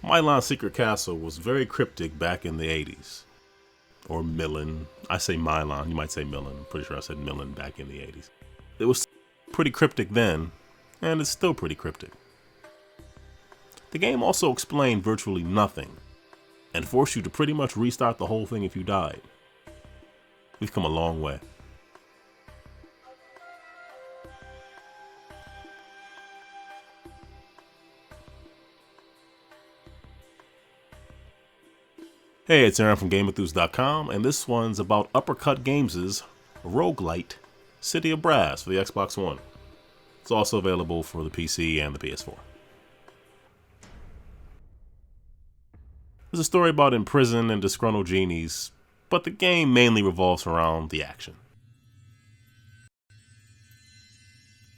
Milan's Secret Castle was very cryptic back in the 80s. Or Milan. I say Milan, you might say Milan. I'm pretty sure I said Milan back in the 80s. It was pretty cryptic then, and it's still pretty cryptic. The game also explained virtually nothing, and forced you to pretty much restart the whole thing if you died. We've come a long way. Hey, it's Aaron from GameEnthus.com, and this one's about Uppercut Games' rogue-lite City of Brass for the Xbox One. It's also available for the PC and the PS4. There's a story about imprisoned and disgruntled genies, but the game mainly revolves around the action.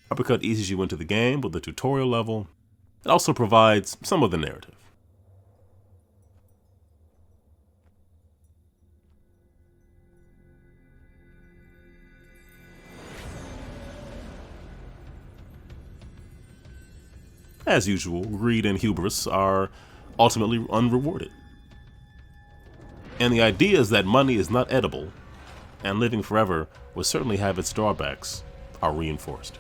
Uppercut eases you into the game with a tutorial level. It also provides some of the narrative. As usual, greed and hubris are ultimately unrewarded. And the ideas that money is not edible and living forever will certainly have its drawbacks are reinforced.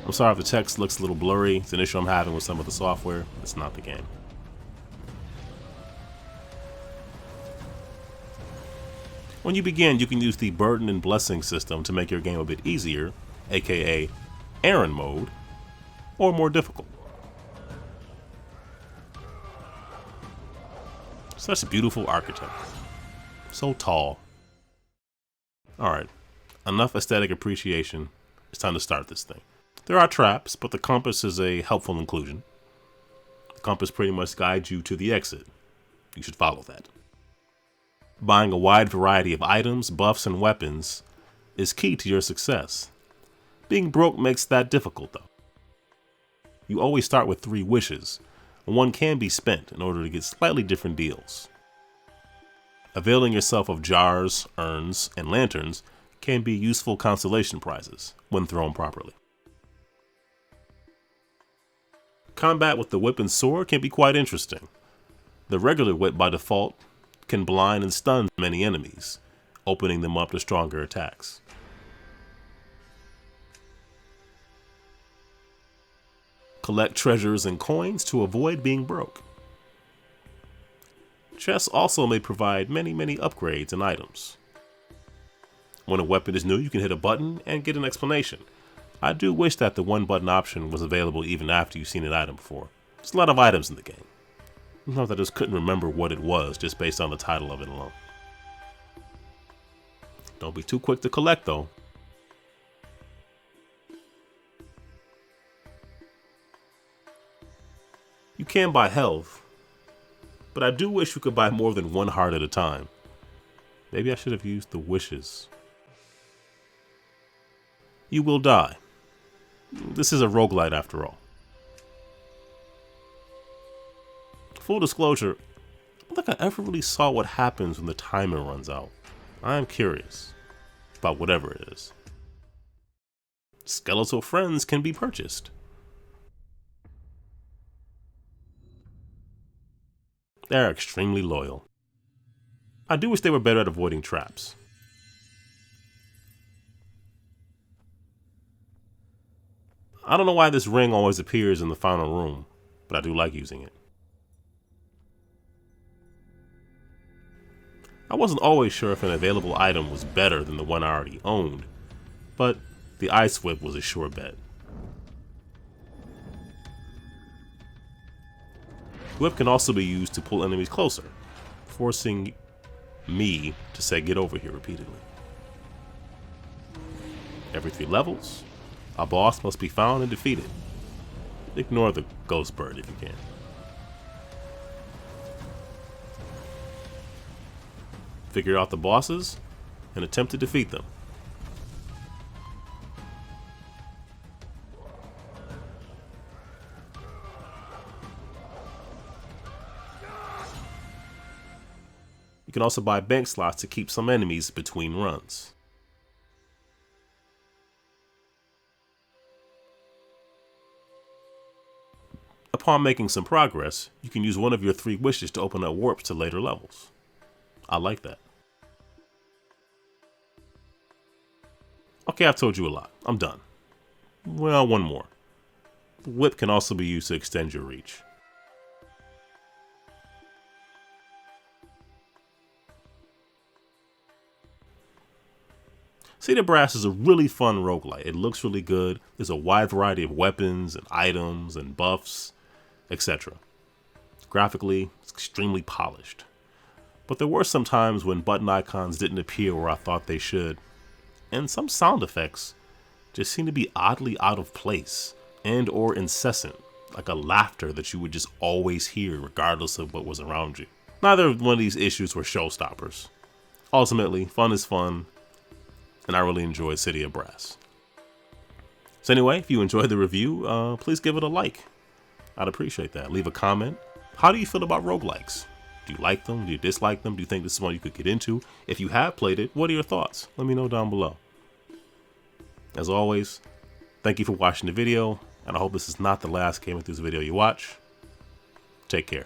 I'm sorry if the text looks a little blurry. It's an issue I'm having with some of the software. It's not the game. When you begin, you can use the burden and blessing system to make your game a bit easier, aka Aaron mode, or more difficult. Such beautiful architecture. So tall. Alright, enough aesthetic appreciation. It's time to start this thing. There are traps, but the compass is a helpful inclusion. The compass pretty much guides you to the exit. You should follow that. Buying a wide variety of items, buffs, and weapons is key to your success. Being broke makes that difficult, though. You always start with 3 wishes, and one can be spent in order to get slightly different deals. Availing yourself of jars, urns, and lanterns can be useful consolation prizes when thrown properly. Combat with the whip and sword can be quite interesting. The regular whip by default can blind and stun many enemies, opening them up to stronger attacks. Collect treasures and coins to avoid being broke. Chests also may provide many upgrades and items. When a weapon is new, you can hit a button and get an explanation. I do wish that the one button option was available even after you've seen an item before. There's a lot of items in the game. Sometimes I just couldn't remember what it was just based on the title of it alone. Don't be too quick to collect though. You can buy health, but I do wish you could buy more than 1 heart at a time. Maybe I should have used the wishes. You will die. This is a roguelite after all. Full disclosure, I don't think I ever really saw what happens when the timer runs out. I am curious about whatever it is. Skeletal friends can be purchased. They're extremely loyal. I do wish they were better at avoiding traps. I don't know why this ring always appears in the final room, but I do like using it. I wasn't always sure if an available item was better than the one I already owned, but the ice whip was a sure bet. Whip can also be used to pull enemies closer, forcing me to say get over here repeatedly. Every 3 levels, a boss must be found and defeated. Ignore the ghost bird if you can. Figure out the bosses and attempt to defeat them. You can also buy bank slots to keep some enemies between runs. upon making some progress, you can use one of your 3 wishes to open up warps to later levels. I like that. Okay, I've told you a lot. I'm done. Well, one more. The whip can also be used to extend your reach. City of Brass is a really fun roguelite. It looks really good. There's a wide variety of weapons and items and buffs, etc. Graphically, it's extremely polished. But there were some times when button icons didn't appear where I thought they should, and some sound effects just seem to be oddly out of place and or incessant, like a laughter that you would just always hear regardless of what was around you. Neither one of these issues were showstoppers. Ultimately, fun is fun, and I really enjoyed City of Brass. So anyway, if you enjoyed the review, please give it a like. I'd appreciate that. Leave a comment. How do you feel about roguelikes? Do you like them? Do you dislike them? Do you think this is one you could get into? If you have played it, what are your thoughts? Let me know down below. As always, thank you for watching the video, and I hope this is not the last GameEnthus video you watch. Take care.